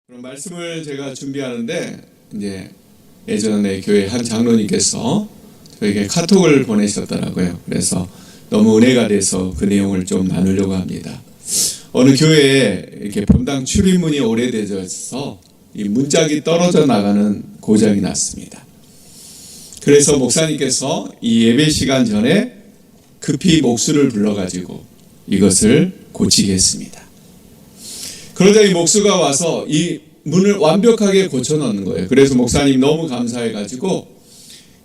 그런 말씀을 제가 준비하는데 이제 예전에 교회 한 장로님께서 저에게 카톡을 보내셨더라고요. 그래서 너무 은혜가 돼서 그 내용을 좀 나누려고 합니다. 어느 교회에 이렇게 본당 출입문이 오래되어서 이 문짝이 떨어져 나가는 고장이 났습니다. 그래서 목사님께서 이 예배 시간 전에 급히 목수를 불러가지고 이것을 고치게 했습니다. 그러자 이 목수가 와서 이 문을 완벽하게 고쳐놓는 거예요. 그래서 목사님 너무 감사해가지고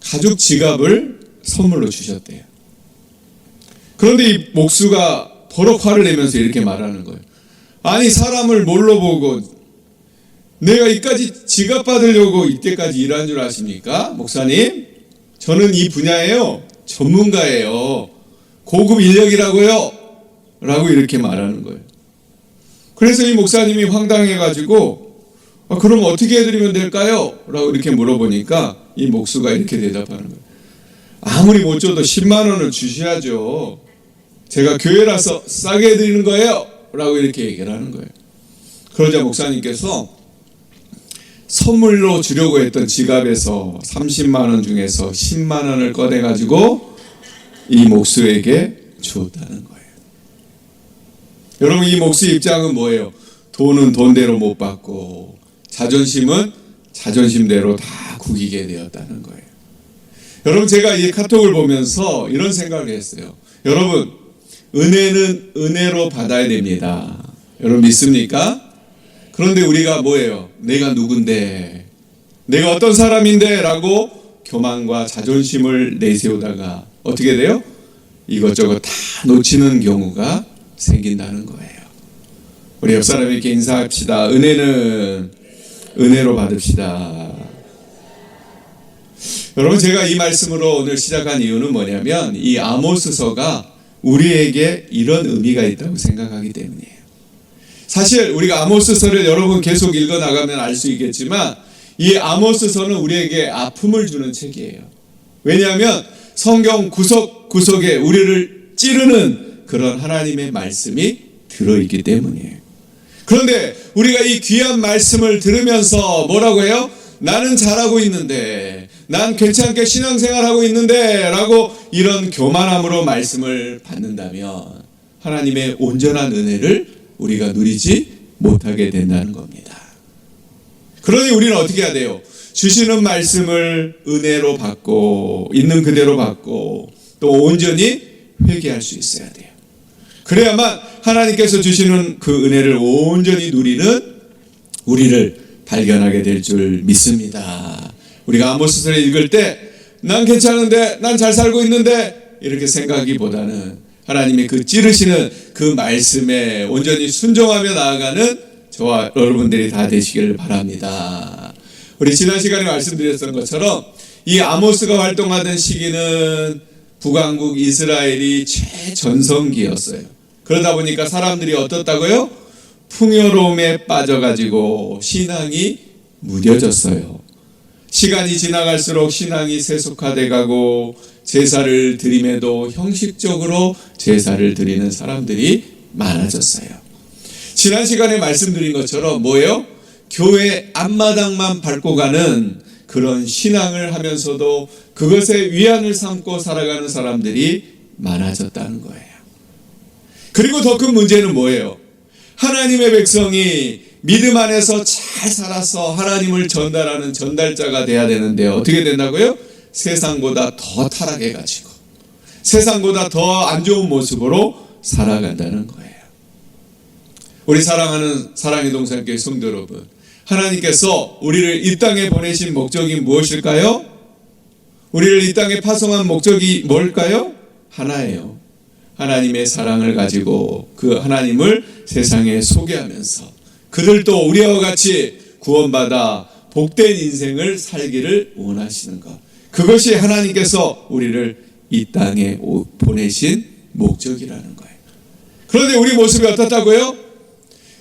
가죽 지갑을 선물로 주셨대요. 그런데 이 목수가 버럭 화를 내면서 이렇게 말하는 거예요. 아니, 사람을 뭘로 보고 내가 이까지 지갑 받으려고 이때까지 일한 줄 아십니까? 목사님, 저는 이 분야에요 전문가예요. 고급 인력이라고요 라고 이렇게 말하는 거예요. 그래서 이 목사님이 황당해가지고 그럼 어떻게 해드리면 될까요? 라고 이렇게 물어보니까 이 목수가 이렇게 대답하는 거예요. 아무리 못 줘도 10만 원을 주셔야죠. 제가 교회라서 싸게 해드리는 거예요 라고 이렇게 얘기를 하는 거예요. 그러자 목사님께서 선물로 주려고 했던 지갑에서 30만 원 중에서 10만 원을 꺼내가지고 이 목수에게 주었다는 거예요. 여러분, 이 목수의 입장은 뭐예요? 돈은 돈대로 못 받고 자존심은 자존심대로 다 구기게 되었다는 거예요. 여러분, 제가 이 카톡을 보면서 이런 생각을 했어요. 여러분, 은혜는 은혜로 받아야 됩니다. 여러분 믿습니까? 그런데 우리가 뭐예요? 내가 누군데, 내가 어떤 사람인데 라고 교만과 자존심을 내세우다가 어떻게 돼요? 이것저것 다 놓치는 경우가 생긴다는 거예요. 우리 옆 사람에게 인사합시다. 은혜는 은혜로 받읍시다. 여러분, 제가 이 말씀으로 오늘 시작한 이유는 뭐냐면 이 아모스서가 우리에게 이런 의미가 있다고 생각하기 때문이에요. 사실 우리가 아모스서를 여러분 계속 읽어나가면 알 수 있겠지만 이 아모스서는 우리에게 아픔을 주는 책이에요. 왜냐하면 성경 구석구석에 우리를 찌르는 그런 하나님의 말씀이 들어있기 때문이에요. 그런데 우리가 이 귀한 말씀을 들으면서 뭐라고 해요? 나는 잘하고 있는데, 난 괜찮게 신앙생활하고 있는데 라고 이런 교만함으로 말씀을 받는다면 하나님의 온전한 은혜를 우리가 누리지 못하게 된다는 겁니다. 그러니 우리는 어떻게 해야 돼요? 주시는 말씀을 은혜로 받고 있는 그대로 받고 또 온전히 회개할 수 있어야 돼요. 그래야만 하나님께서 주시는 그 은혜를 온전히 누리는 우리를 발견하게 될 줄 믿습니다. 우리가 아모스서를 읽을 때 난 괜찮은데, 난 잘 살고 있는데 이렇게 생각하기보다는 하나님이 그 찌르시는 그 말씀에 온전히 순종하며 나아가는 저와 여러분들이 다 되시기를 바랍니다. 우리 지난 시간에 말씀드렸던 것처럼 이 아모스가 활동하던 시기는 북왕국 이스라엘이 최전성기였어요. 그러다 보니까 사람들이 어떻다고요? 풍요로움에 빠져가지고 신앙이 무뎌졌어요. 시간이 지나갈수록 신앙이 세속화돼 가고 제사를 드림에도 형식적으로 제사를 드리는 사람들이 많아졌어요. 지난 시간에 말씀드린 것처럼 뭐예요? 교회 앞마당만 밟고 가는 그런 신앙을 하면서도 그것에 위안을 삼고 살아가는 사람들이 많아졌다는 거예요. 그리고 더 큰 문제는 뭐예요? 하나님의 백성이 믿음 안에서 잘 살아서 하나님을 전달하는 전달자가 돼야 되는데 어떻게 된다고요? 세상보다 더 타락해가지고 세상보다 더 안 좋은 모습으로 살아간다는 거예요. 우리 사랑하는 사랑의 동산교회 성도 여러분, 하나님께서 우리를 이 땅에 보내신 목적이 무엇일까요? 우리를 이 땅에 파송한 목적이 뭘까요? 하나예요. 하나님의 사랑을 가지고 그 하나님을 세상에 소개하면서 그들도 우리와 같이 구원받아 복된 인생을 살기를 원하시는 것, 그것이 하나님께서 우리를 이 땅에 보내신 목적이라는 거예요. 그런데 우리 모습이 어떻다고요?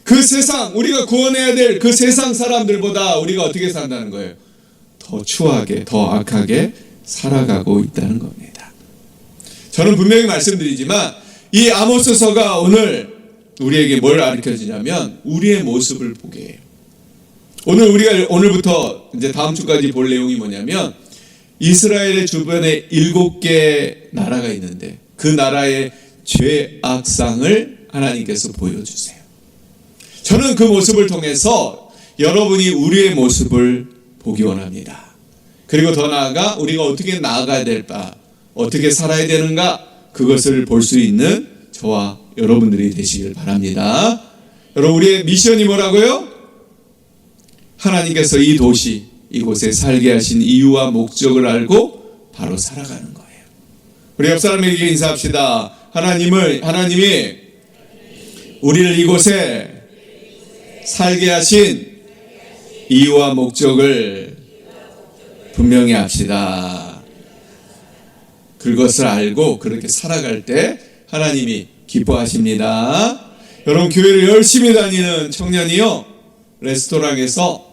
그 세상, 우리가 구원해야 될 그 세상 사람들보다 우리가 어떻게 산다는 거예요? 더 추하게, 더 악하게 살아가고 있다는 겁니다. 저는 분명히 말씀드리지만 이 아모스서가 오늘 우리에게 뭘 가르쳐주냐면 우리의 모습을 보게 해요. 우리가 오늘부터 이제 다음 주까지 볼 내용이 뭐냐면 이스라엘의 주변에 7개 나라가 있는데 그 나라의 죄악상을 하나님께서 보여주세요. 저는 그 모습을 통해서 여러분이 우리의 모습을 보기 원합니다. 그리고 더 나아가 우리가 어떻게 나아가야 될까, 어떻게 살아야 되는가, 그것을 볼 수 있는 저와 여러분들이 되시길 바랍니다. 여러분, 우리의 미션이 뭐라고요? 하나님께서 이 도시, 이곳에 살게 하신 이유와 목적을 알고 바로 살아가는 거예요. 우리 옆 사람에게 인사합시다. 하나님이 우리를 이곳에 살게 하신 이유와 목적을 분명히 합시다. 그것을 알고 그렇게 살아갈 때 하나님이 기뻐하십니다. 여러분, 교회를 열심히 다니는 청년이요, 레스토랑에서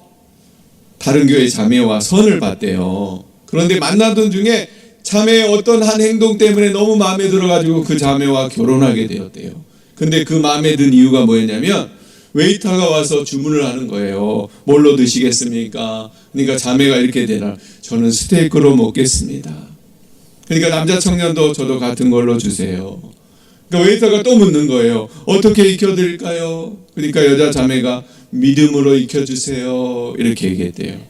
다른 교회 자매와 선을 봤대요. 그런데 만나던 중에 자매의 어떤 한 행동 때문에 너무 마음에 들어가지고 그 자매와 결혼하게 되었대요. 근데 그 마음에 든 이유가 뭐였냐면 웨이터가 와서 주문을 하는 거예요. 뭘로 드시겠습니까? 그러니까 자매가 이렇게 되라. 저는 스테이크로 먹겠습니다. 그러니까 남자 청년도 저도 같은 걸로 주세요. 그러니까 웨이터가 또 묻는 거예요. 어떻게 익혀드릴까요? 그러니까 여자 자매가 믿음으로 익혀주세요. 이렇게 얘기했대요.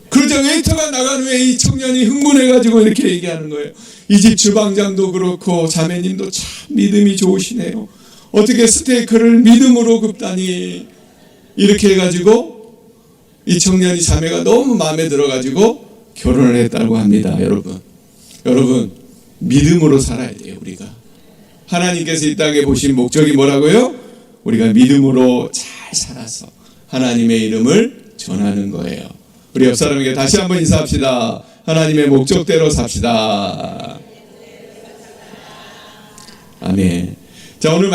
그러자 웨이터가 나간 후에 이 청년이 흥분해가지고 이렇게 얘기하는 거예요. 이 집 주방장도 그렇고 자매님도 참 믿음이 좋으시네요. 어떻게 스테이크를 믿음으로 굽다니. 이렇게 해가지고 이 청년이 자매가 너무 마음에 들어가지고 결혼을 했다고 합니다. 여러분 믿음으로 살아야 돼요. 우리가 하나님께서 이 땅에 보신 목적이 뭐라고요? 우리가 믿음으로 잘 살아서 하나님의 이름을 전하는 거예요. 우리 옆 사람에게 다시 한번 인사합시다. 하나님의 목적대로 삽시다. 아멘. 자, 오늘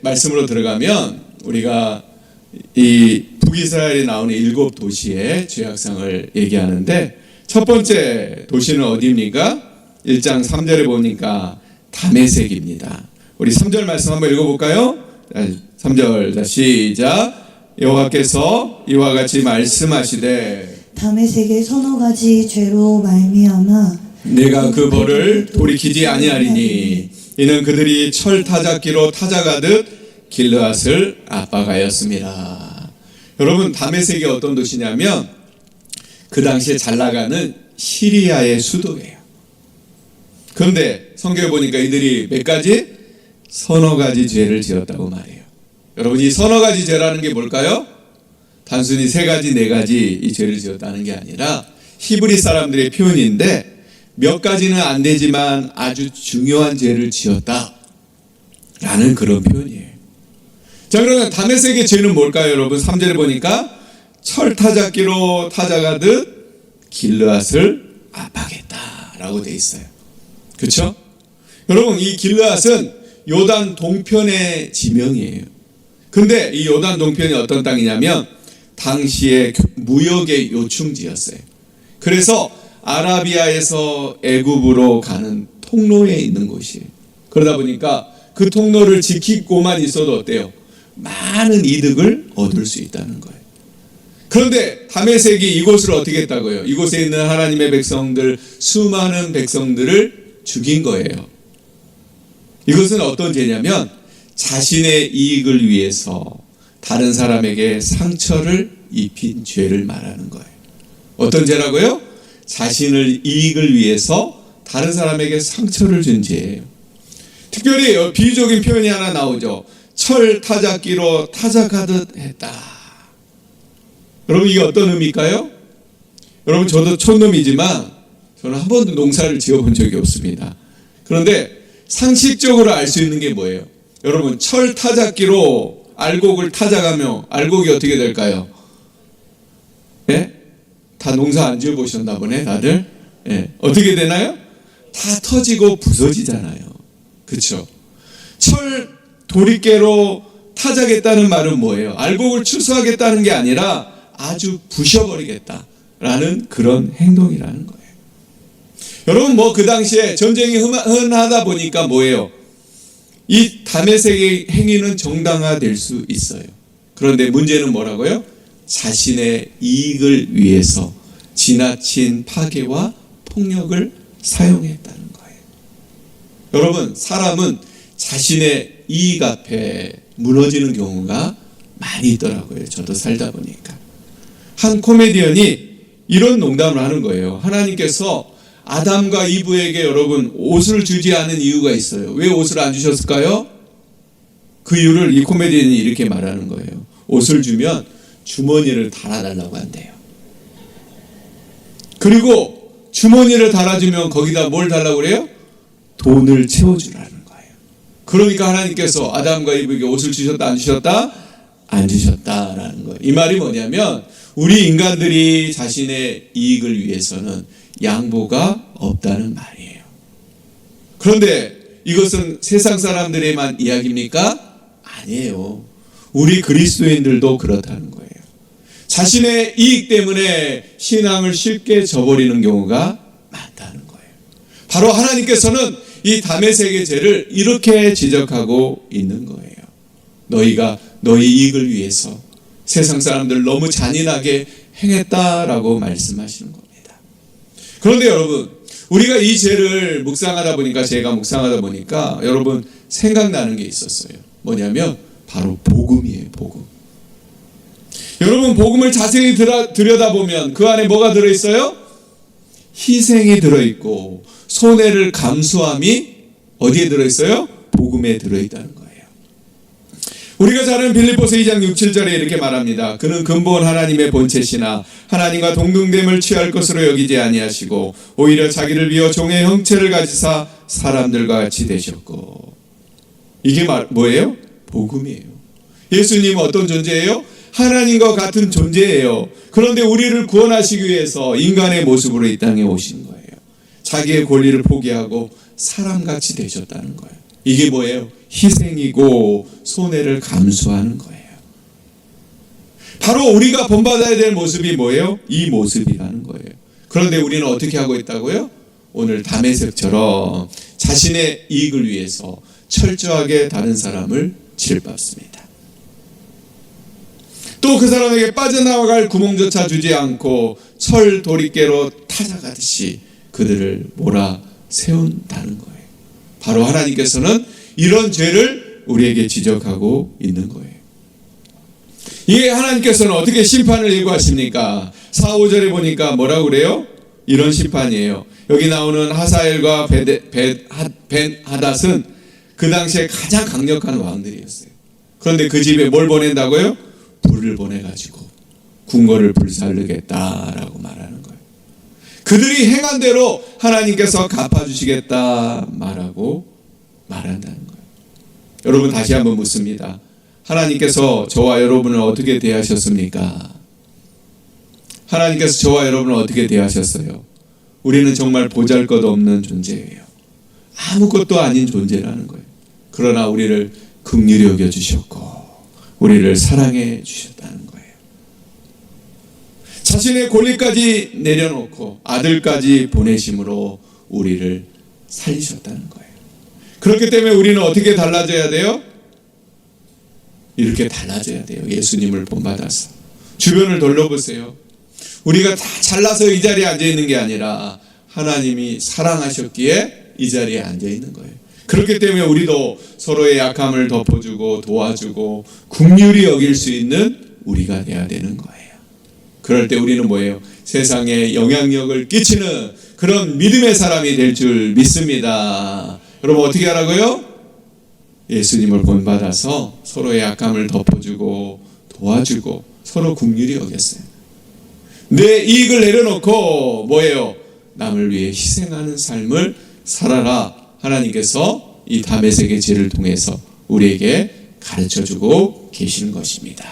말씀으로 들어가면 우리가 이 북이스라엘에 나오는 7 도시의 죄악상을 얘기하는데 첫 번째 도시는 어디입니까? 1장 3절에 보니까 다메섹입니다. 우리 3절 말씀 한번 읽어볼까요? 3절 시작. 여호와께서 이와 같이 말씀하시되 다메섹의 서너 가지 죄로 말미암아 내가 그 벌을 돌이키지 아니하리니 이는 그들이 철 타작기로 타작하듯 길르앗을 압박하였습니다. 여러분, 다메섹이 어떤 도시냐면 그 당시에 잘 나가는 시리아의 수도예요. 그런데 성경에 보니까 이들이 몇 가지? 서너 가지 죄를 지었다고 말해요. 여러분, 이 서너 가지 죄라는 게 뭘까요? 단순히 3가지, 4가지 이 죄를 지었다는 게 아니라 히브리 사람들의 표현인데 몇 가지는 안 되지만 아주 중요한 죄를 지었다라는 그런 표현이에요. 자, 그러면 다메섹의 죄는 뭘까요? 여러분, 3절에 보니까 철 타작기로 타작하듯 길르앗을 압박했다라고 돼 있어요. 그렇죠? 여러분, 이 길르앗은 요단 동편의 지명이에요. 근데 이 요단 동편이 어떤 땅이냐면 당시의 무역의 요충지였어요. 그래서 아라비아에서 애굽으로 가는 통로에 있는 곳이에요. 그러다 보니까 그 통로를 지키고만 있어도 어때요? 많은 이득을 얻을 수 있다는 거예요. 그런데 다메섹이 이곳을 어떻게 했다고요? 이곳에 있는 하나님의 백성들, 수많은 백성들을 죽인 거예요. 이것은 어떤 죄냐면 자신의 이익을 위해서 다른 사람에게 상처를 입힌 죄를 말하는 거예요. 어떤 죄라고요? 자신을 이익을 위해서 다른 사람에게 상처를 준 죄예요. 특별히 비유적인 표현이 하나 나오죠. 철 타작기로 타작하듯 했다. 여러분, 이게 어떤 의미일까요? 여러분, 저도 촌놈이지만 저는 한 번도 농사를 지어본 적이 없습니다. 그런데 상식적으로 알 수 있는 게 뭐예요? 여러분, 철 타작기로 알곡을 타작하며 알곡이 어떻게 될까요? 예? 다 농사 안 지어보셨나 보네, 다들? 예. 어떻게 되나요? 다 터지고 부서지잖아요. 그쵸? 철 도리깨로 타작했다는 말은 뭐예요? 알곡을 추수하겠다는 게 아니라 아주 부셔버리겠다라는 그런 행동이라는 거예요. 여러분, 그 당시에 전쟁이 흔하다 보니까 뭐예요? 이 다메섹의 행위는 정당화될 수 있어요. 그런데 문제는 뭐라고요? 자신의 이익을 위해서 지나친 파괴와 폭력을 사용했다는 거예요. 여러분, 사람은 자신의 이익 앞에 무너지는 경우가 많이 있더라고요. 저도 살다 보니까. 한 코미디언이 이런 농담을 하는 거예요. 하나님께서 아담과 이브에게 여러분 옷을 주지 않은 이유가 있어요. 왜 옷을 안 주셨을까요? 그 이유를 이 코미디언이 이렇게 말하는 거예요. 옷을 주면 주머니를 달아달라고 한대요. 그리고 주머니를 달아주면 거기다 뭘 달라고 그래요? 돈을 채워주라는 거예요. 그러니까 하나님께서 아담과 이브에게 옷을 주셨다 안 주셨다? 안 주셨다라는 거예요. 이 말이 뭐냐면 우리 인간들이 자신의 이익을 위해서는 양보가 없다는 말이에요. 그런데 이것은 세상 사람들의만 이야기입니까? 아니에요. 우리 그리스도인들도 그렇다는 거예요. 자신의 이익 때문에 신앙을 쉽게 저버리는 경우가 많다는 거예요. 바로 하나님께서는 이 다메섹의 죄를 이렇게 지적하고 있는 거예요. 너희가 너희 이익을 위해서 세상 사람들 너무 잔인하게 행했다라고 말씀하시는 겁니다. 그런데 여러분, 우리가 이 죄를 묵상하다 보니까 제가 묵상하다 보니까 여러분 생각나는 게 있었어요. 뭐냐면 바로 복음이에요. 복음. 여러분, 복음을 자세히 들여다보면 그 안에 뭐가 들어있어요? 희생이 들어있고 손해를 감수함이 어디에 들어있어요? 복음에 들어있다는 거예요. 우리가 잘 아는 빌립보서 2장 6, 7절에 이렇게 말합니다. 그는 근본 하나님의 본체시나 하나님과 동등됨을 취할 것으로 여기지 아니하시고 오히려 자기를 비워 종의 형체를 가지사 사람들과 같이 되셨고. 이게 뭐예요? 복음이에요. 예수님은 어떤 존재예요? 하나님과 같은 존재예요. 그런데 우리를 구원하시기 위해서 인간의 모습으로 이 땅에 오신 거예요. 자기의 권리를 포기하고 사람같이 되셨다는 거예요. 이게 뭐예요? 희생이고 손해를 감수하는 거예요. 바로 우리가 본받아야 될 모습이 뭐예요? 이 모습이라는 거예요. 그런데 우리는 어떻게 하고 있다고요? 오늘 다메섹처럼 자신의 이익을 위해서 철저하게 다른 사람을 질밟습니다. 또 그 사람에게 빠져나갈 구멍조차 주지 않고 철 도리깨로 타작하듯이 그들을 몰아 세운다는 거예요. 바로 하나님께서는 이런 죄를 우리에게 지적하고 있는 거예요. 이게 하나님께서는 어떻게 심판을 예고하십니까? 4, 5절에 보니까 뭐라고 그래요? 이런 심판이에요. 여기 나오는 하사엘과 벤하닷은 그 당시에 가장 강력한 왕들이었어요. 그런데 그 집에 뭘 보낸다고요? 불을 보내가지고 궁궐을 불살르겠다라고 말하는 거예요. 그들이 행한 대로 하나님께서 갚아주시겠다 말한다는 거예요. 여러분, 다시 한번 묻습니다. 하나님께서 저와 여러분을 어떻게 대하셨습니까? 하나님께서 저와 여러분을 어떻게 대하셨어요? 우리는 정말 보잘것없는 존재예요. 아무것도 아닌 존재라는 거예요. 그러나 우리를 긍휼히 여겨주셨고 우리를 사랑해 주셨다는 거예요. 자신의 권리까지 내려놓고 아들까지 보내심으로 우리를 살리셨다는 거예요. 그렇기 때문에 우리는 어떻게 달라져야 돼요? 이렇게 달라져야 돼요. 예수님을 본받아서. 주변을 돌려보세요. 우리가 다 잘나서 이 자리에 앉아있는 게 아니라 하나님이 사랑하셨기에 이 자리에 앉아있는 거예요. 그렇기 때문에 우리도 서로의 약함을 덮어주고 도와주고 긍휼히 여길 수 있는 우리가 돼야 되는 거예요. 그럴 때 우리는 뭐예요? 세상에 영향력을 끼치는 그런 믿음의 사람이 될 줄 믿습니다. 여러분, 어떻게 하라고요? 예수님을 본받아서 서로의 약함을 덮어주고 도와주고 서로 긍휼히 여겼어요. 내 이익을 내려놓고 뭐예요? 남을 위해 희생하는 삶을 살아라. 하나님께서 이 다메섹의 죄를 통해서 우리에게 가르쳐주고 계시는 것입니다.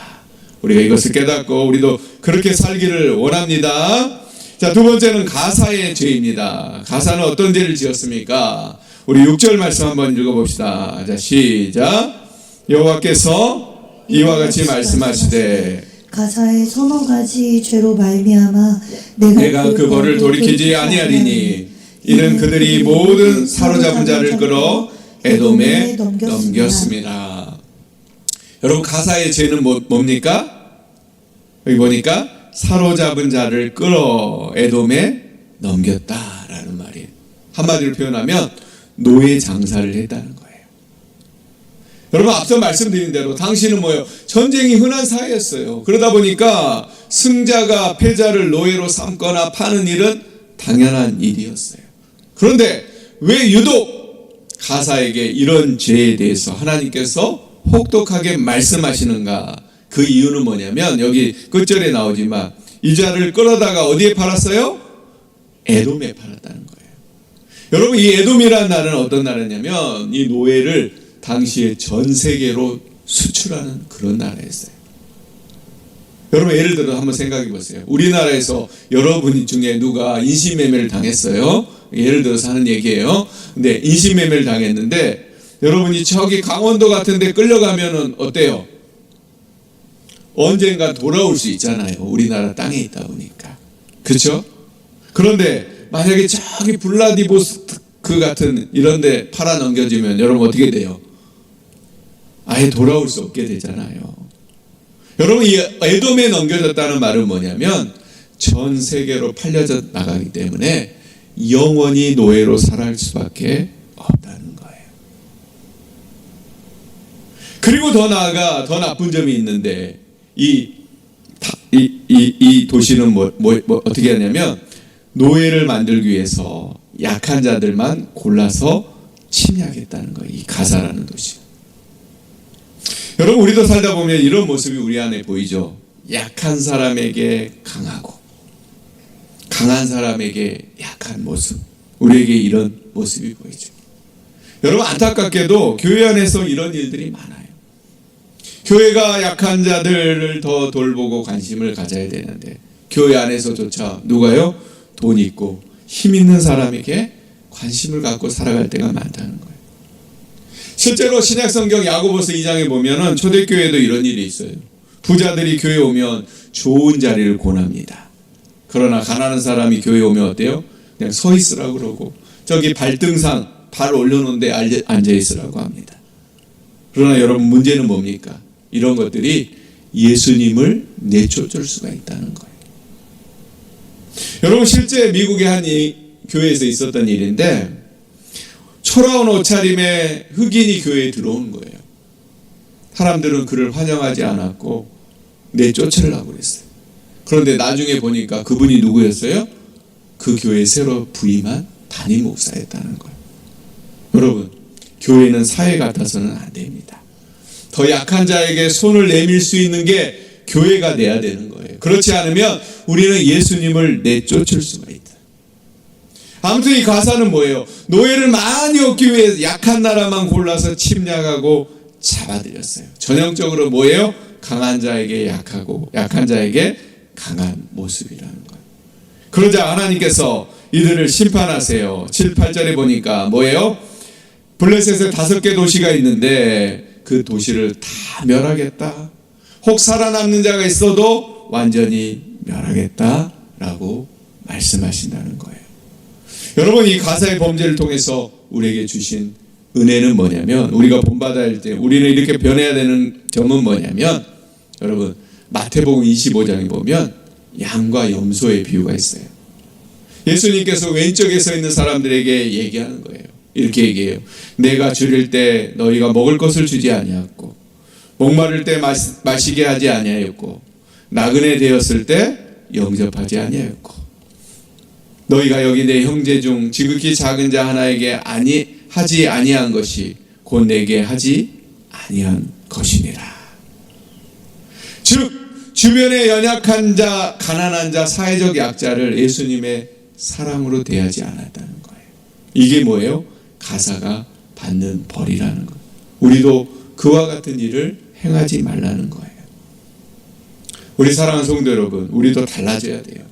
우리가 이것을 깨닫고 우리도 그렇게 살기를 원합니다. 자, 두 번째는 가사의 죄입니다. 가사는 어떤 죄를 지었습니까? 우리 6절 말씀 한번 읽어봅시다. 자, 시작. 여호와께서 이와 같이 말씀하시되 가사의 서너 가지 죄로 말미암아 내가 그 벌을 돌이키지 아니하리니 이는 그들이 모든 사로잡은 자를 끌어 에돔에 넘겼습니다. 여러분, 가사의 죄는 뭡니까? 여기 보니까 사로잡은 자를 끌어 에돔에 넘겼다라는 말이에요. 한마디로 표현하면 노예 장사를 했다는 거예요. 여러분, 앞서 말씀드린 대로 당시는 뭐예요? 전쟁이 흔한 사회였어요. 그러다 보니까 승자가 패자를 노예로 삼거나 파는 일은 당연한 일이었어요. 그런데 왜 유독 가사에게 이런 죄에 대해서 하나님께서 혹독하게 말씀하시는가? 그 이유는 뭐냐면 여기 끝절에 나오지만 이 자를 끌어다가 어디에 팔았어요? 에돔에 팔았다는 거예요. 여러분, 이 에돔이라는 나라는 어떤 나라냐면 이 노예를 당시에 전 세계로 수출하는 그런 나라였어요. 여러분, 예를 들어 한번 생각해 보세요. 우리나라에서 여러분 중에 누가 인신매매를 당했어요. 예를 들어서 하는 얘기예요. 근데 인신매매를 당했는데 여러분이 저기 강원도 같은 데 끌려가면은 어때요? 언젠가 돌아올 수 있잖아요. 우리나라 땅에 있다 보니까. 그렇죠? 그런데 만약에 저기 블라디보스토크 같은 이런 데 팔아 넘겨지면 여러분 어떻게 돼요? 아예 돌아올 수 없게 되잖아요. 여러분, 이 에돔에 넘겨졌다는 말은 뭐냐면 전 세계로 팔려져 나가기 때문에 영원히 노예로 살아갈 수밖에 없다는 거예요. 그리고 더 나아가 더 나쁜 점이 있는데 이 도시는 어떻게 하냐면 노예를 만들기 위해서 약한 자들만 골라서 침략했다는 거예요. 이 가사라는 도시. 여러분, 우리도 살다 보면 이런 모습이 우리 안에 보이죠. 약한 사람에게 강하고 강한 사람에게 약한 모습. 우리에게 이런 모습이 보이죠. 여러분, 안타깝게도 교회 안에서 이런 일들이 많아요. 교회가 약한 자들을 더 돌보고 관심을 가져야 되는데 교회 안에서조차 누가요? 돈 있고 힘 있는 사람에게 관심을 갖고 살아갈 때가 많다는 거예요. 실제로 신약성경 야고보서 2장에 보면은 초대교회도 이런 일이 있어요. 부자들이 교회 오면 좋은 자리를 권합니다. 그러나 가난한 사람이 교회 오면 어때요? 그냥 서 있으라고 그러고 저기 발등상 발 올려놓은 데 앉아 있으라고 합니다. 그러나 여러분, 문제는 뭡니까? 이런 것들이 예수님을 내쫓을 수가 있다는 거예요. 여러분, 실제 미국의 한 교회에서 있었던 일인데 초라한 옷차림의 흑인이 교회에 들어온 거예요. 사람들은 그를 환영하지 않았고 내쫓으려고 그랬어요. 그런데 나중에 보니까 그분이 누구였어요? 그 교회에 새로 부임한 담임 목사였다는 거예요. 여러분, 교회는 사회 같아서는 안 됩니다. 더 약한 자에게 손을 내밀 수 있는 게 교회가 돼야 되는 거예요. 그렇지 않으면 우리는 예수님을 내쫓을 수가 있다. 아무튼 이 가사는 뭐예요? 노예를 많이 얻기 위해 약한 나라만 골라서 침략하고 잡아들였어요. 전형적으로 뭐예요? 강한 자에게 약하고 약한 자에게 강한 모습이라는 거예요. 그러자 하나님께서 이들을 심판하세요. 7, 8절에 보니까 뭐예요? 블레셋에 5개 도시가 있는데 그 도시를 다 멸하겠다. 혹 살아남는 자가 있어도 완전히 멸하겠다라고 말씀하신다는 거예요. 여러분, 이 가사의 범죄를 통해서 우리에게 주신 은혜는 뭐냐면, 우리가 본받아야 할 때 우리는 이렇게 변해야 되는 점은 뭐냐면, 여러분, 마태복음 25장에 보면 양과 염소의 비유가 있어요. 예수님께서 왼쪽에 서 있는 사람들에게 얘기하는 거예요. 이렇게 얘기해요. 내가 줄일 때 너희가 먹을 것을 주지 아니하였고, 목마를 때 마시게 하지 아니하였고, 나그네 되었을 때 영접하지 아니하였고, 너희가 여기 내 형제 중 지극히 작은 자 하나에게 하지 아니한 것이 곧 내게 하지 아니한 것이니라. 즉 주변에 연약한 자, 가난한 자, 사회적 약자를 예수님의 사랑으로 대하지 않았다는 거예요. 이게 뭐예요? 가사가 받는 벌이라는 거예요. 우리도 그와 같은 일을 행하지 말라는 거예요. 우리 사랑하는 성도 여러분, 우리도 달라져야 돼요.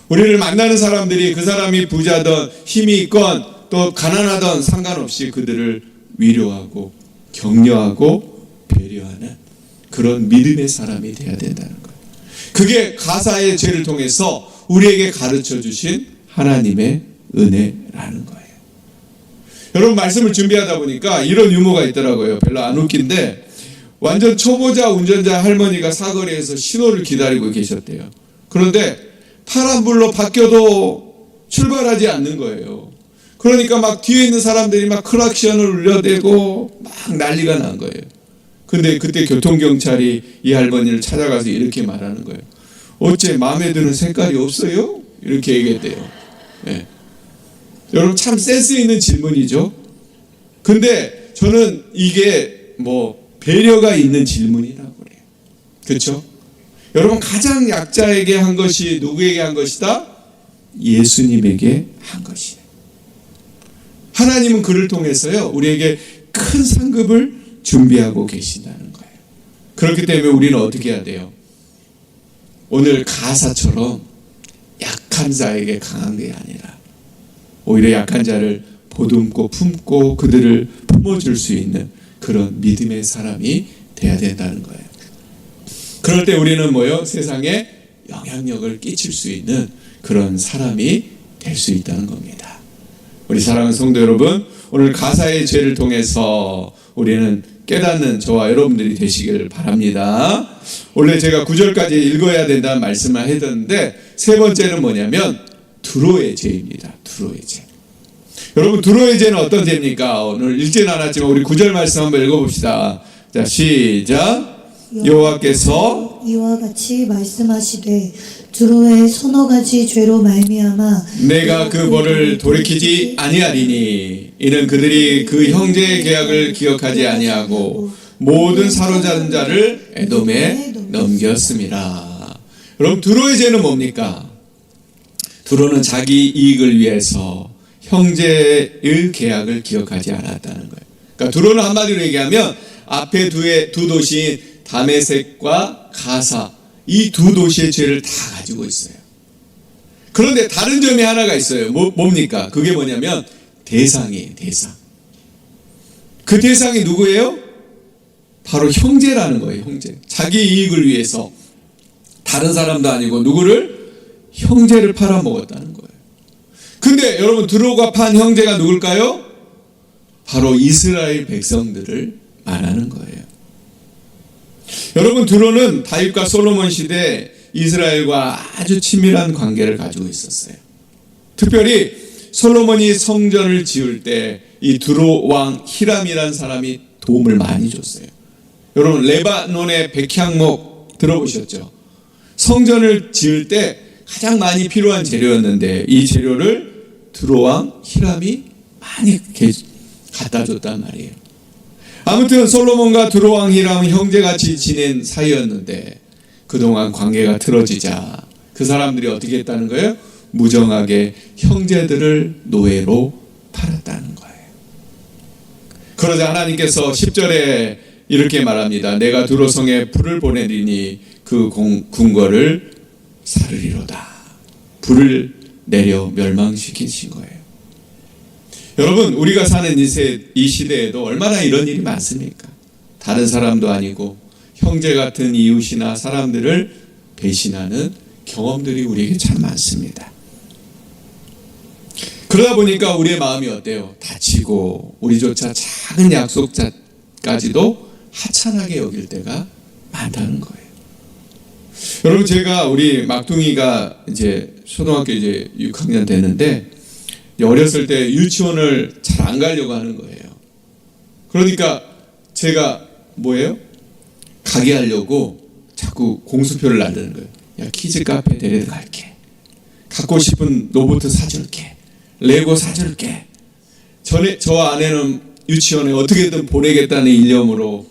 우리를 만나는 사람들이 그 사람이 부자든 힘이 있건 또 가난하든 상관없이 그들을 위로하고 격려하고 배려하는 그런 믿음의 사람이 되어야 된다는 거예요. 그게 가사의 죄를 통해서 우리에게 가르쳐 주신 하나님의 은혜라는 거예요. 여러분, 말씀을 준비하다 보니까 이런 유머가 있더라고요. 별로 안 웃긴데 완전 초보자 운전자 할머니가 사거리에서 신호를 기다리고 계셨대요. 그런데 파란불로 바뀌어도 출발하지 않는 거예요. 그러니까 막 뒤에 있는 사람들이 막 크락션을 울려대고 막 난리가 난 거예요. 근데 그때 교통경찰이 이 할머니를 찾아가서 이렇게 말하는 거예요. 어째 마음에 드는 색깔이 없어요? 이렇게 얘기했대요. 네. 여러분 참 센스 있는 질문이죠. 근데 저는 이게 뭐 배려가 있는 질문이라고 그래요. 그렇죠? 여러분 가장 약자에게 한 것이 누구에게 한 것이다? 예수님에게 한 것이에요. 하나님은 그를 통해서요 우리에게 큰 상급을 준비하고 계신다는 거예요. 그렇기 때문에 우리는 어떻게 해야 돼요? 오늘 가사처럼 약한 자에게 강한 게 아니라 오히려 약한 자를 보듬고 품고 그들을 품어줄 수 있는 그런 믿음의 사람이 돼야 된다는 거예요. 그럴 때 우리는 뭐요? 세상에 영향력을 끼칠 수 있는 그런 사람이 될 수 있다는 겁니다. 우리 사랑하는 성도 여러분, 오늘 가사의 죄를 통해서 우리는 깨닫는 저와 여러분들이 되시길 바랍니다. 원래 제가 9절까지 읽어야 된다는 말씀을 했는데 세 번째는 뭐냐면 두로의 죄입니다. 두로의 죄. 여러분 두로의 죄는 어떤 죄입니까? 오늘 읽지는 않았지만 우리 9절 말씀 한번 읽어봅시다. 자, 시작. 여호와께서 이와 같이 말씀하시되 두로의 서너 가지 죄로 말미암아 내가 그 벌을 돌이키지 아니하리니 이는 그들이 그 형제의 계약을 기억하지 아니하고 모든 사로잡은 자를 에돔에 넘겼음이라. 여러분 두로의 죄는 뭡니까? 두로는 자기 이익을 위해서 형제의 계약을 기억하지 않았다는 거예요. 그러니까 두로는 한마디로 얘기하면 앞에 두 도시인 다메섹과 가사 이 두 도시의 죄를 다 가지고 있어요. 그런데 다른 점이 하나가 있어요. 뭡니까? 그게 뭐냐면 대상이에요. 대상. 그 대상이 누구예요? 바로 형제라는 거예요. 형제. 자기 이익을 위해서 다른 사람도 아니고 누구를? 형제를 팔아먹었다는 거예요. 근데 여러분 두로가 판 형제가 누굴까요? 바로 이스라엘 백성들을 말하는 거예요. 여러분 두로는 다윗과 솔로몬 시대 이스라엘과 아주 친밀한 관계를 가지고 있었어요. 특별히 솔로몬이 성전을 지을 때 이 두로 왕 히람이라는 사람이 도움을 많이 줬어요. 여러분 레바논의 백향목 들어보셨죠? 성전을 지을 때 가장 많이 필요한 재료였는데 이 재료를 두로 왕 히람이 많이 갖다 줬단 말이에요. 아무튼 솔로몬과 두로 왕 히람은 형제같이 지낸 사이였는데 그동안 관계가 틀어지자 그 사람들이 어떻게 했다는 거예요? 무정하게 형제들을 노예로 팔았다는 거예요. 그러자 하나님께서 10절에 이렇게 말합니다. 내가 두로성에 불을 보내리니 그 궁궐을 사르리로다. 불을 내려 멸망시키신 거예요. 여러분 우리가 사는 이 시대에도 얼마나 이런 일이 많습니까? 다른 사람도 아니고 형제 같은 이웃이나 사람들을 배신하는 경험들이 우리에게 참 많습니다. 그러다 보니까 우리의 마음이 어때요? 다치고 우리조차 작은 약속까지도 하찮게 여길 때가 많다는 거예요. 여러분 제가 우리 막둥이가 이제 초등학교 이제 6학년 되는데 어렸을 때 유치원을 잘 안 가려고 하는 거예요. 그러니까 제가 뭐예요? 가게 하려고 자꾸 공수표를 날리는 거예요. 야 키즈 카페 데려갈게. 갖고 싶은 로봇 사줄게. 레고 사줄게. 저 아내는 유치원에 어떻게든 보내겠다는 일념으로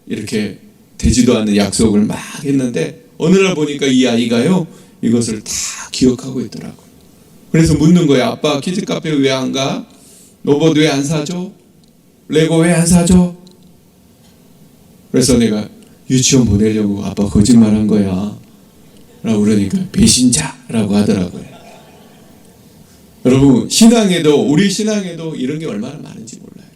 이렇게 되지도 않는 약속을 막 했는데 어느 날 보니까 이 아이가요 이것을 다 기억하고 있더라고요. 그래서 묻는 거예요. 아빠 키즈 카페 왜 안 가? 로봇 왜 안 사줘? 레고 왜 안 사줘? 그래서 내가 유치원 보내려고 아빠 거짓말한 거야 라고 그러니까 배신자라고 하더라고요. 여러분 우리 신앙에도 이런 게 얼마나 많은지 몰라요.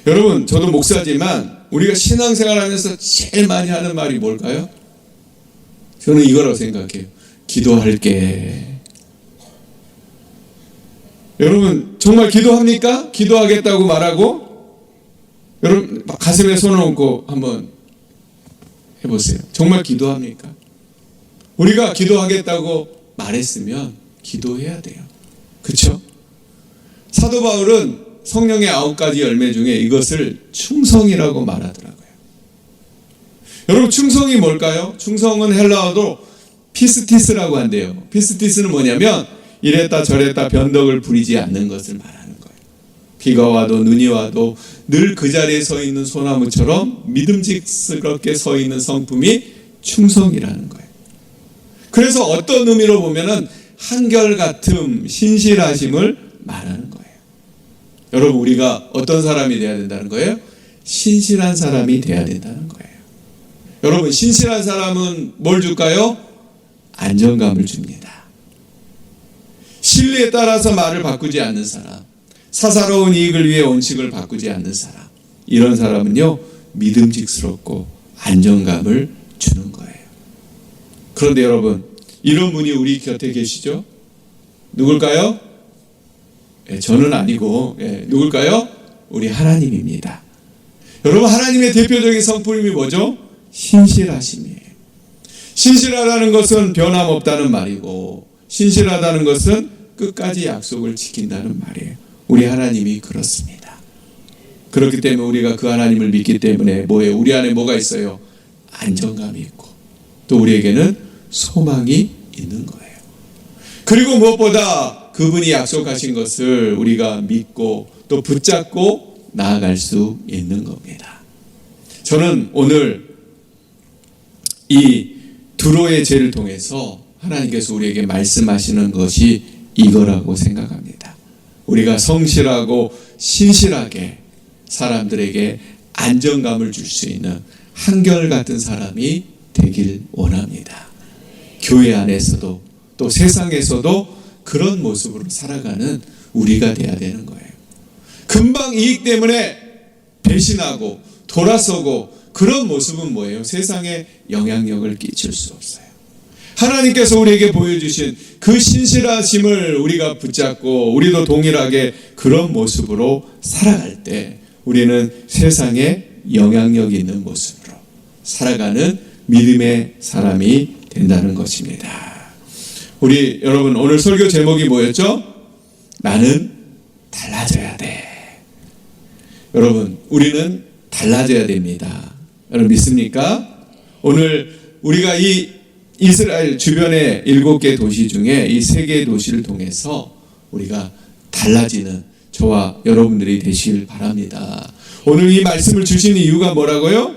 여러분 저도 목사지만 우리가 신앙생활하면서 제일 많이 하는 말이 뭘까요? 저는 이거라고 생각해요. 기도할게. 여러분 정말 기도합니까? 기도하겠다고 말하고 여러분 가슴에 손을 얹고 한번 해보세요. 정말 기도합니까? 우리가 기도하겠다고 말했으면 기도해야 돼요. 그렇죠? 사도 바울은 성령의 9가지 열매 중에 이것을 충성이라고 말하더라고요. 여러분 충성이 뭘까요? 충성은 헬라어로 피스티스라고 한대요. 피스티스는 뭐냐면 이랬다 저랬다 변덕을 부리지 않는 것을 말하는 거예요. 비가 와도 눈이 와도 늘 그 자리에 서 있는 소나무처럼 믿음직스럽게 서 있는 성품이 충성이라는 거예요. 그래서 어떤 의미로 보면은 한결같음, 신실하심을 말하는 거예요. 여러분 우리가 어떤 사람이 돼야 된다는 거예요? 신실한 사람이 돼야 된다는 거예요. 여러분 신실한 사람은 뭘 줄까요? 안정감을 줍니다. 진리에 따라서 말을 바꾸지 않는 사람, 사사로운 이익을 위해 원칙을 바꾸지 않는 사람, 이런 사람은요 믿음직스럽고 안정감을 주는 거예요. 그런데 여러분 이런 분이 우리 곁에 계시죠? 누굴까요? 저는 아니고 누굴까요? 우리 하나님입니다. 여러분 하나님의 대표적인 성품이 뭐죠? 신실하심이에요. 신실하다는 것은 변함없다는 말이고 신실하다는 것은 끝까지 약속을 지킨다는 말이에요. 우리 하나님이 그렇습니다. 그렇기 때문에 우리가 그 하나님을 믿기 때문에 뭐예요? 우리 안에 뭐가 있어요? 안정감이 있고 또 우리에게는 소망이 있는 거예요. 그리고 무엇보다 그분이 약속하신 것을 우리가 믿고 또 붙잡고 나아갈 수 있는 겁니다. 저는 오늘 이 두로의 죄를 통해서 하나님께서 우리에게 말씀하시는 것이 이거라고 생각합니다. 우리가 성실하고 신실하게 사람들에게 안정감을 줄 수 있는 한결같은 사람이 되길 원합니다. 교회 안에서도 또 세상에서도 그런 모습으로 살아가는 우리가 돼야 되는 거예요. 금방 이익 때문에 배신하고 돌아서고 그런 모습은 뭐예요? 세상에 영향력을 끼칠 수 없어요. 하나님께서 우리에게 보여주신 그 신실하심을 우리가 붙잡고 우리도 동일하게 그런 모습으로 살아갈 때 우리는 세상에 영향력 있는 모습으로 살아가는 믿음의 사람이 된다는 것입니다. 우리 여러분 오늘 설교 제목이 뭐였죠? 나는 달라져야 돼. 여러분 우리는 달라져야 됩니다. 여러분 믿습니까? 오늘 우리가 이 이스라엘 주변의 7개 도시 중에 이 3개의 도시를 통해서 우리가 달라지는 저와 여러분들이 되시길 바랍니다. 오늘 이 말씀을 주신 이유가 뭐라고요?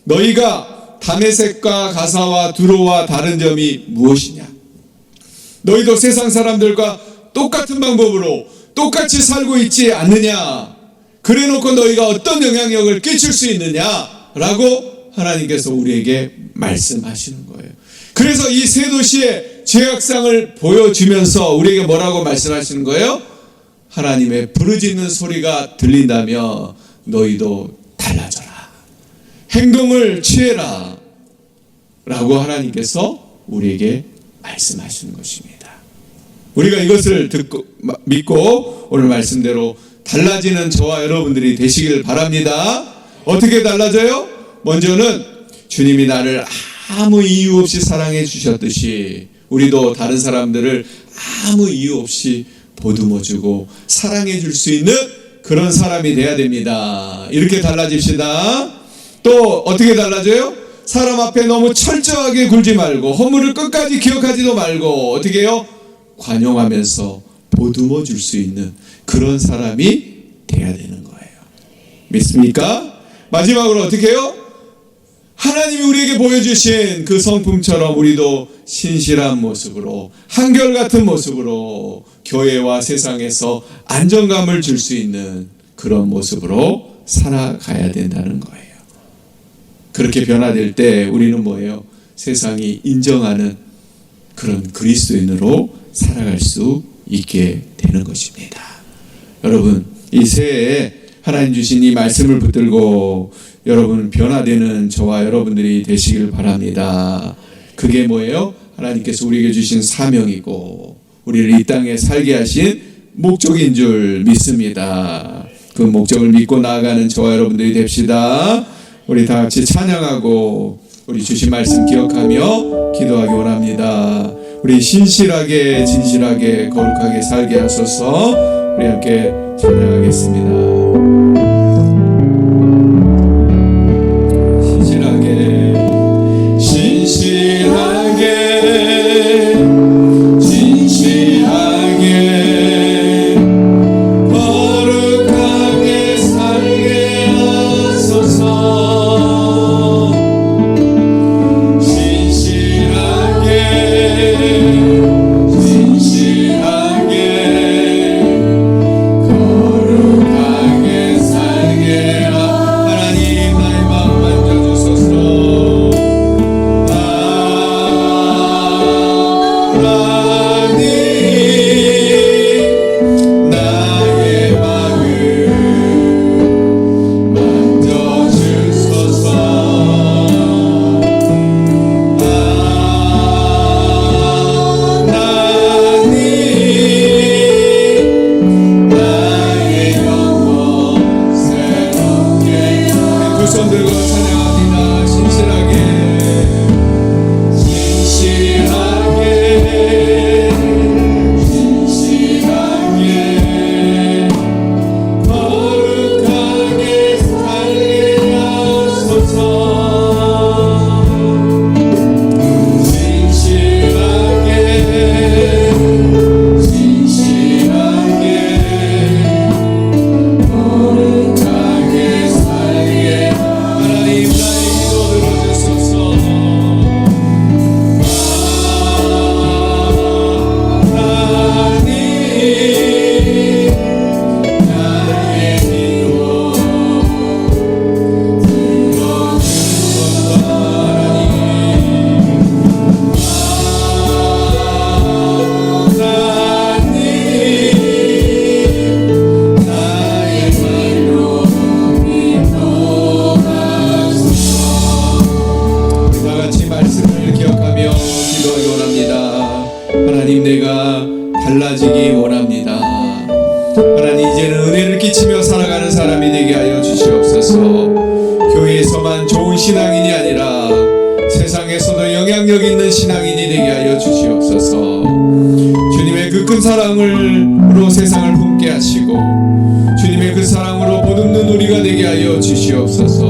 너희가 다메섹과 가사와 두로와 다른 점이 무엇이냐? 너희도 세상 사람들과 똑같은 방법으로 똑같이 살고 있지 않느냐? 그래놓고 너희가 어떤 영향력을 끼칠 수 있느냐라고 하나님께서 우리에게 말씀하시는 거예요. 그래서 이 세 도시의 죄악상을 보여주면서 우리에게 뭐라고 말씀하시는 거예요? 하나님의 부르짖는 소리가 들린다며 너희도 달라져라. 행동을 취해라. 라고 하나님께서 우리에게 말씀하시는 것입니다. 우리가 이것을 듣고 믿고 오늘 말씀대로 달라지는 저와 여러분들이 되시길 바랍니다. 어떻게 달라져요? 먼저는 주님이 나를 아무 이유 없이 사랑해 주셨듯이 우리도 다른 사람들을 아무 이유 없이 보듬어주고 사랑해 줄 수 있는 그런 사람이 돼야 됩니다. 이렇게 달라집시다. 또 어떻게 달라져요? 사람 앞에 너무 철저하게 굴지 말고 허물을 끝까지 기억하지도 말고 어떻게 해요? 관용하면서 보듬어 줄 수 있는 그런 사람이 돼야 되는 거예요. 믿습니까? 마지막으로 어떻게 해요? 하나님이 우리에게 보여주신 그 성품처럼 우리도 신실한 모습으로 한결같은 모습으로 교회와 세상에서 안정감을 줄 수 있는 그런 모습으로 살아가야 된다는 거예요. 그렇게 변화될 때 우리는 뭐예요? 세상이 인정하는 그런 그리스도인으로 살아갈 수 있게 되는 것입니다. 여러분 이 새해에 하나님 주신 이 말씀을 붙들고 여러분 변화되는 저와 여러분들이 되시길 바랍니다. 그게 뭐예요? 하나님께서 우리에게 주신 사명이고 우리를 이 땅에 살게 하신 목적인 줄 믿습니다. 그 목적을 믿고 나아가는 저와 여러분들이 됩시다. 우리 다 같이 찬양하고 우리 주신 말씀 기억하며 기도하기 원합니다. 우리 신실하게 진실하게 거룩하게 살게 하소서. 우리 함께 찬양하겠습니다. 하나님, 내가 달라지기 원합니다. 하나님, 이제는 은혜를 끼치며 살아가는 사람이 되게 하여 주시옵소서. 교회에서만 좋은 신앙인이 아니라 세상에서도 영향력 있는 신앙인이 되게 하여 주시옵소서. 주님의 그 큰 사랑으로 세상을 품게 하시고 주님의 그 사랑으로 보듬는 우리가 되게 하여 주시옵소서.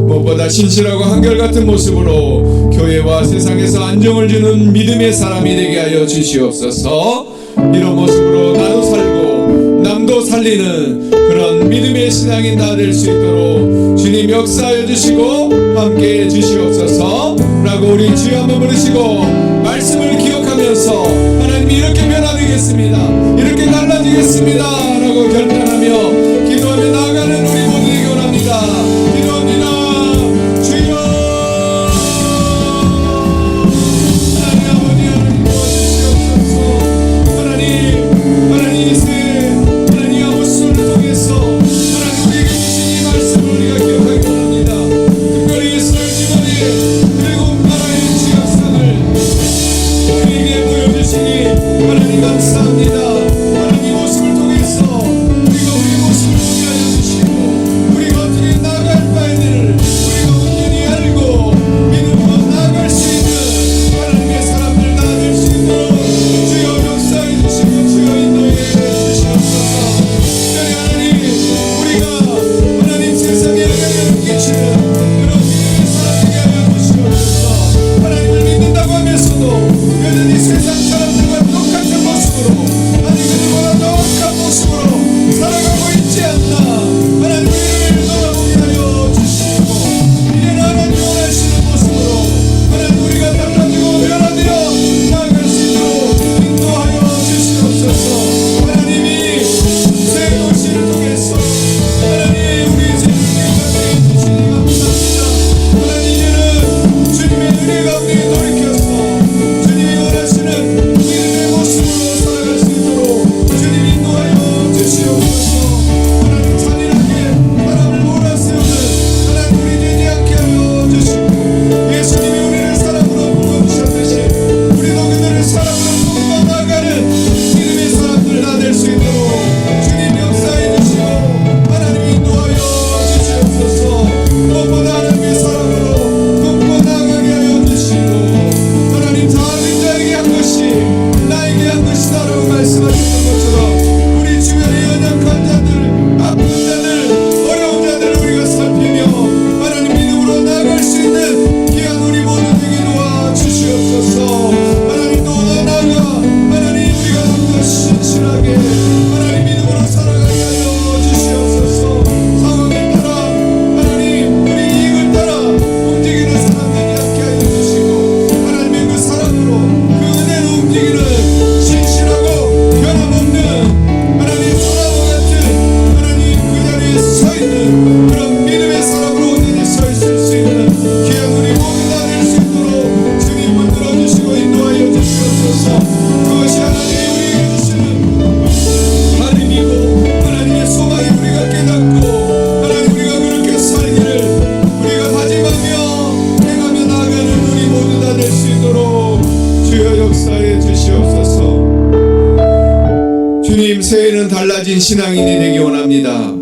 무엇보다 신실하고 한결같은 모습으로 교회와 세상에서 안정을 주는 믿음의 사람이 되게 하여 주시옵소서. 이런 모습으로 나도 살고 남도 살리는 그런 믿음의 신앙인 다 될 수 있도록 주님 역사하여 주시고 함께해 주시옵소서 라고 우리 주여 한번 부르시고 말씀을 기억하면서 하나님 이렇게 변화되겠습니다, 이렇게 달라지겠습니다 라고 결단하며 기도하며 나아가는 우리 모두 되기 원합니다. 기도합니다. 주여 하나님 아버지, 하나님 도와주시옵소서. 하나님 아모스를 통해서 하나님 우리에게 주신 이 말씀을 우리가 기억하기 원합니다. 특별히 이스라엘 지도리 그리고 나라의 지각상을 우리에게 보여주시니 하나님 감사합니다. 하나님 모습을 통해서 우리가 우리 모습을 보게 하여 주시고 역사해 주시옵소서. 주님, 새해는 달라진 신앙인이 되기 원합니다.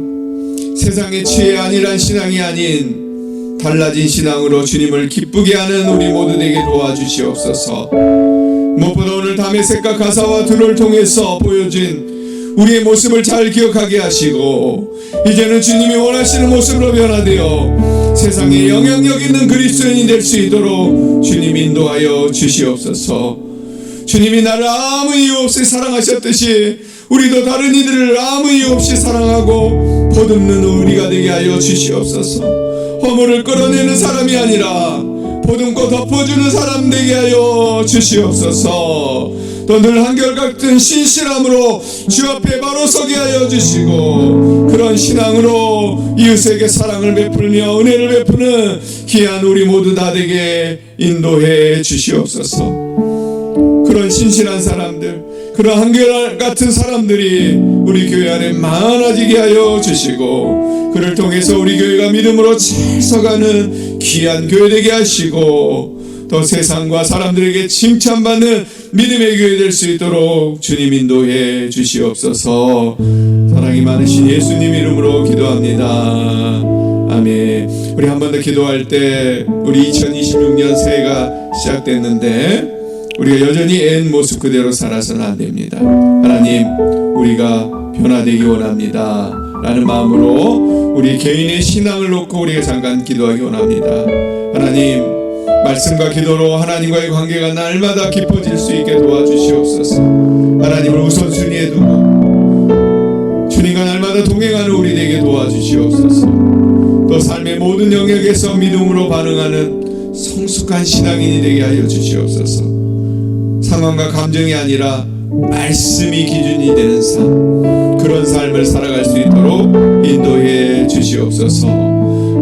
세상의 지혜 아니란 신앙이 아닌 달라진 신앙으로 주님을 기쁘게 하는 우리 모두 되게 도와주시옵소서. 무엇보다 오늘 다메섹과 가사와 둘을 통해서 보여준 우리의 모습을 잘 기억하게 하시고 이제는 주님이 원하시는 모습으로 변화되어 세상에 영향력 있는 그리스도인이 될 수 있도록 주님 인도하여 주시옵소서. 주님이 나를 아무 이유 없이 사랑하셨듯이 우리도 다른 이들을 아무 이유 없이 사랑하고 보듬는 우리가 되게 하여 주시옵소서. 허물을 끌어내는 사람이 아니라 보듬고 덮어주는 사람 되게 하여 주시옵소서. 또 늘 한결같은 신실함으로 주 앞에 바로 서게 하여 주시고 그런 신앙으로 이웃에게 사랑을 베풀며 은혜를 베푸는 귀한 우리 모두 다 되게 인도해 주시옵소서. 그런 신실한 사람들, 그런 한결같은 사람들이 우리 교회 안에 많아지게 하여 주시고 그를 통해서 우리 교회가 믿음으로 잘 서가는 귀한 교회 되게 하시고 또 세상과 사람들에게 칭찬받는 믿음의 교회 될 수 있도록 주님 인도해 주시옵소서. 사랑이 많으신 예수님 이름으로 기도합니다. 아멘. 우리 한 번 더 기도할 때 우리 2026년 새해가 시작됐는데 우리가 여전히 옛 모습 그대로 살아서는 안 됩니다. 하나님, 우리가 변화되기 원합니다 라는 마음으로 우리 개인의 신앙을 놓고 우리가 잠깐 기도하기 원합니다. 하나님, 말씀과 기도로 하나님과의 관계가 날마다 깊어질 수 있게 도와주시옵소서. 하나님을 우선순위에 두고 주님과 날마다 동행하는 우리 되게 도와주시옵소서. 또 삶의 모든 영역에서 믿음으로 반응하는 성숙한 신앙인이 되게 하여 주시옵소서. 상황과 감정이 아니라 말씀이 기준이 되는 삶, 그런 삶을 살아갈 수 있도록 인도해 주시옵소서.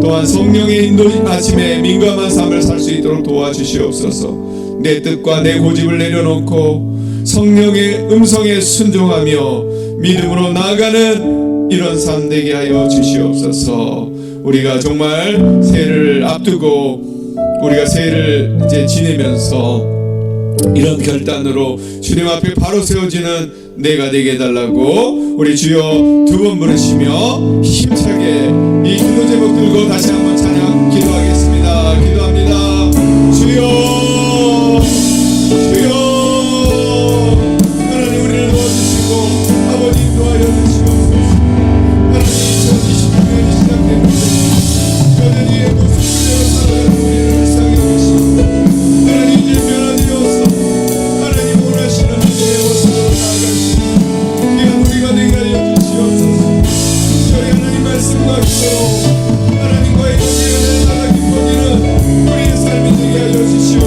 또한 성령의 인도하심에 민감한 삶을 살 수 있도록 도와주시옵소서. 내 뜻과 내 고집을 내려놓고 성령의 음성에 순종하며 믿음으로 나아가는 이런 삶 되게 하여 주시옵소서. 우리가 정말 새해를 앞두고 우리가 새해를 이제 지내면서 이런 결단으로 주님 앞에 바로 세워지는 내가 되게 해달라고 우리 주여 두 번 부르시며 힘차게 이 기도 제목 들고 다시 한번 찬양 기도하겠습니다. 기도합니다. 주여, 주여, 하나님 우리를 도와주시고 아버지 인도하여 주시옵소서. 하나님 2026년이 시작되는데 여전히 의 모습 그대로 살아가는 우리를 불쌍히 여기시고 하나님 이제 변화되어서 하나님 원하시는 믿음의 모습으로 나아갈 수 있는 귀한 우리가 되게 하여 주시옵소서. 저희 하나님 말씀과 기도로 하나님과의 관계가 날마다 깊어지는 우리의 삶이 되게 하여 주시옵소서.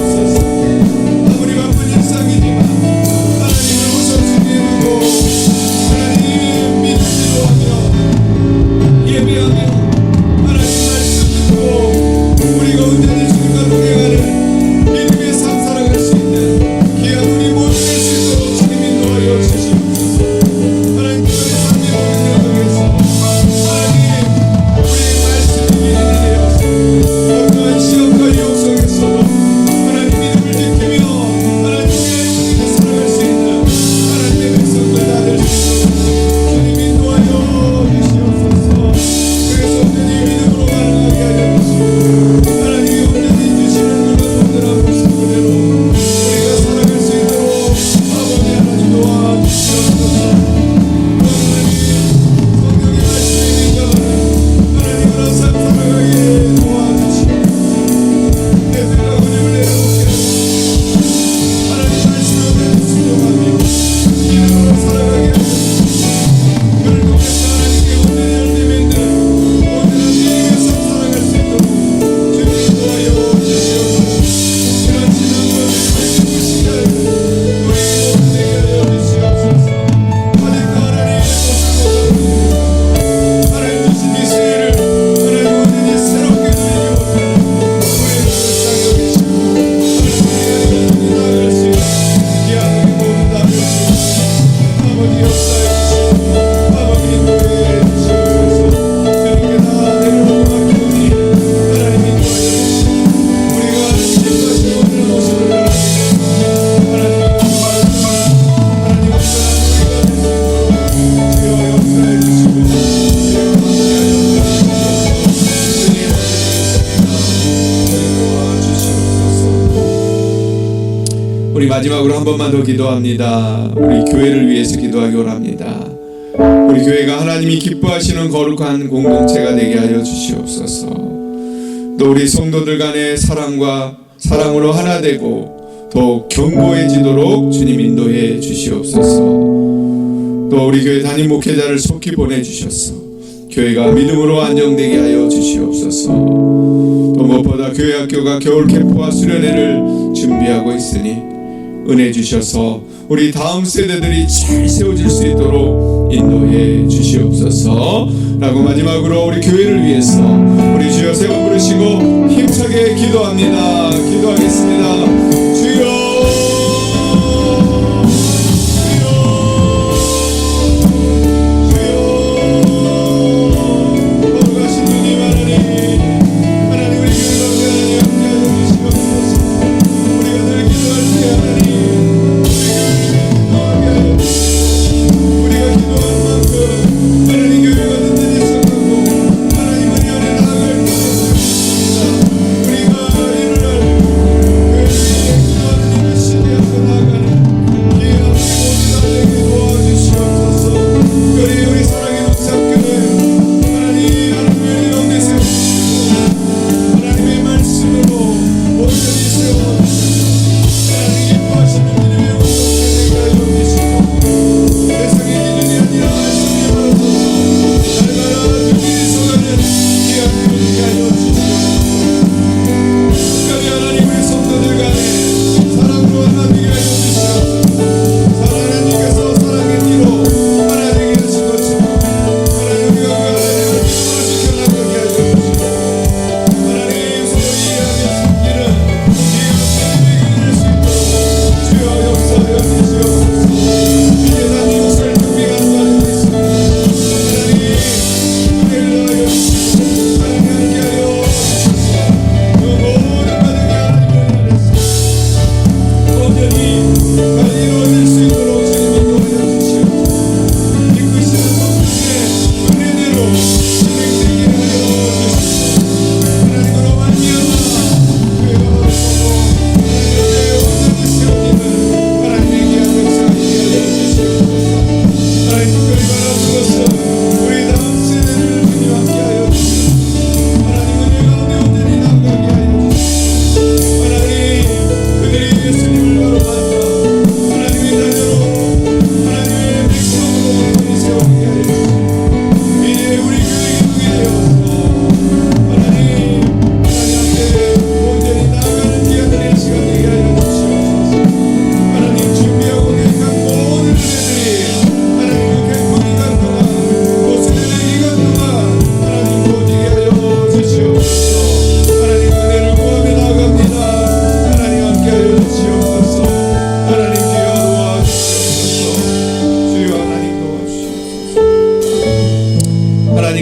우리 마지막으로 한 번만 더 기도합니다. 우리 교회를 위해서 기도하기 원합니다. 우리 교회가 하나님이 기뻐하시는 거룩한 공동체가 되게 하여 주시옵소서. 또 우리 성도들 간의 사랑으로 하나 되고 더욱 견고해지도록 주님 인도해 주시옵소서. 또 우리 교회 담임 목회자를 속히 보내주셔서 교회가 믿음으로 안정되게 하여 주시옵소서. 또 무엇보다 교회 학교가 겨울 캠프와 수련회를 준비하고 있으니 은혜 주셔서 우리 다음 세대들이 잘 세워질 수 있도록 인도해 주시옵소서. 라고 마지막으로 우리 교회를 위해서 우리 주여 세 번 부르시고 힘차게 기도합니다. 기도하겠습니다. 주여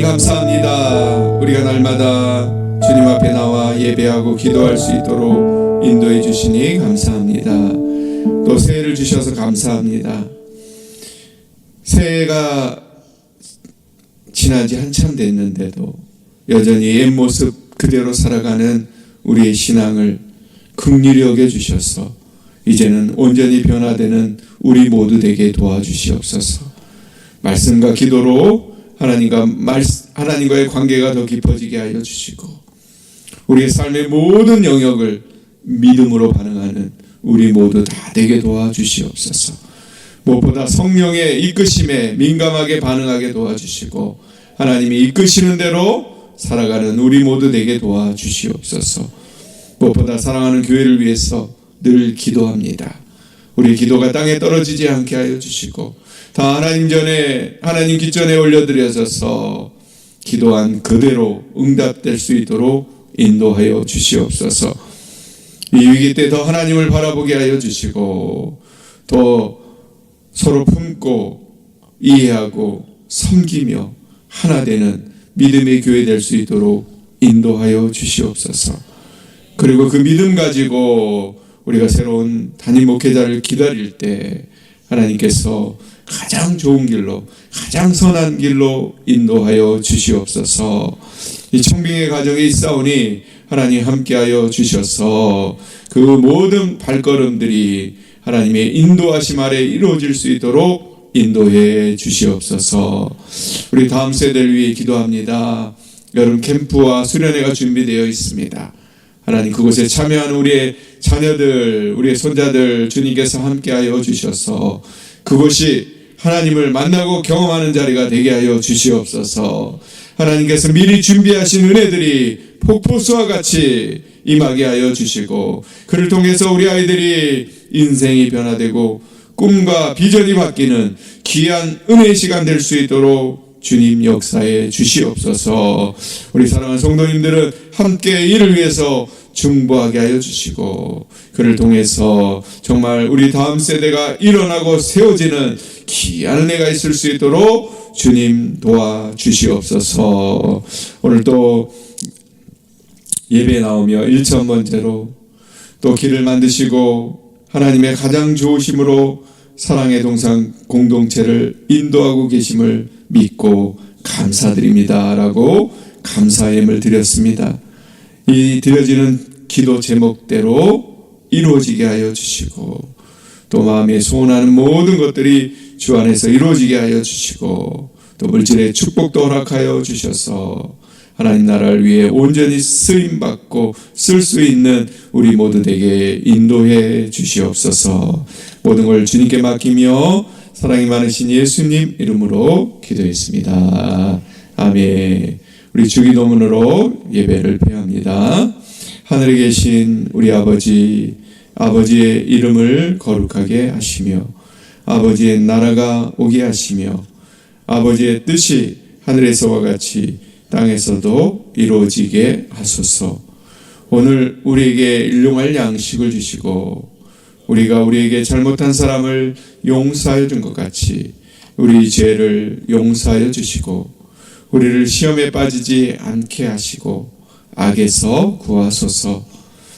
감사합니다. 우리가 날마다 주님 앞에 나와 예배하고 기도할 수 있도록 인도해 주시니 감사합니다. 또 새해를 주셔서 감사합니다. 새해가 지난 지 한참 됐는데도 여전히 옛 모습 그대로 살아가는 우리의 신앙을 긍휼히 여겨주셔서 이제는 온전히 변화되는 우리 모두 되게 도와주시옵소서. 말씀과 기도로 하나님과의 관계가 더 깊어지게 하여 주시고 우리의 삶의 모든 영역을 믿음으로 반응하는 우리 모두 다 되게 도와주시옵소서. 무엇보다 성령의 이끄심에 민감하게 반응하게 도와주시고 하나님이 이끄시는 대로 살아가는 우리 모두 되게 도와주시옵소서. 무엇보다 사랑하는 교회를 위해서 늘 기도합니다. 우리 기도가 땅에 떨어지지 않게 하여 주시고 다 하나님 기전에 올려드려져서 기도한 그대로 응답될 수 있도록 인도하여 주시옵소서. 이 위기 때 더 하나님을 바라보게 하여 주시고 더 서로 품고 이해하고 섬기며 하나 되는 믿음의 교회 될 수 있도록 인도하여 주시옵소서. 그리고 그 믿음 가지고 우리가 새로운 담임 목회자를 기다릴 때 하나님께서 가장 좋은 길로 가장 선한 길로 인도하여 주시옵소서. 이 청빙의 과정에 있사오니 하나님 함께하여 주셔서 그 모든 발걸음들이 하나님의 인도하심 아래 이루어질 수 있도록 인도해 주시옵소서. 우리 다음 세대를 위해 기도합니다. 여름 캠프와 수련회가 준비되어 있습니다. 하나님 그곳에 참여하는 우리의 자녀들, 우리의 손자들 주님께서 함께하여 주셔서 그곳이 하나님을 만나고 경험하는 자리가 되게 하여 주시옵소서. 하나님께서 미리 준비하신 은혜들이 폭포수와 같이 임하게 하여 주시고 그를 통해서 우리 아이들이 인생이 변화되고 꿈과 비전이 바뀌는 귀한 은혜의 시간 될 수 있도록 주님 역사해 주시옵소서. 우리 사랑하는 성도님들은 함께 이를 위해서 중보하게 하여 주시고 그를 통해서 정말 우리 다음 세대가 일어나고 세워지는 귀한 은혜가 있을 수 있도록 주님 도와주시옵소서. 오늘 또 예배 나오며 1,000번째로 또 길을 만드시고 하나님의 가장 좋으심으로 사랑의 동상 공동체를 인도하고 계심을 믿고 감사드립니다 라고 감사의 예물 드렸습니다. 이 드려지는 기도 제목대로 이루어지게 하여 주시고 또 마음에 소원하는 모든 것들이 주 안에서 이루어지게 하여 주시고 또 물질의 축복도 허락하여 주셔서 하나님 나라를 위해 온전히 쓰임받고 쓸 수 있는 우리 모두 되게 인도해 주시옵소서. 모든 걸 주님께 맡기며 사랑이 많으신 예수님 이름으로 기도했습니다. 아멘. 우리 주기도문으로 예배를 표합니다. 하늘에 계신 우리 아버지, 아버지의 이름을 거룩하게 하시며 아버지의 나라가 오게 하시며 아버지의 뜻이 하늘에서와 같이 땅에서도 이루어지게 하소서. 오늘 우리에게 일용할 양식을 주시고 우리가 우리에게 잘못한 사람을 용서하여 준 것 같이 우리 죄를 용서하여 주시고 우리를 시험에 빠지지 않게 하시고 악에서 구하소서.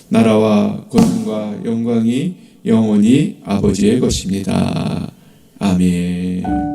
나라와 권능과 영광이 영원히 아버지의 것입니다. 아멘.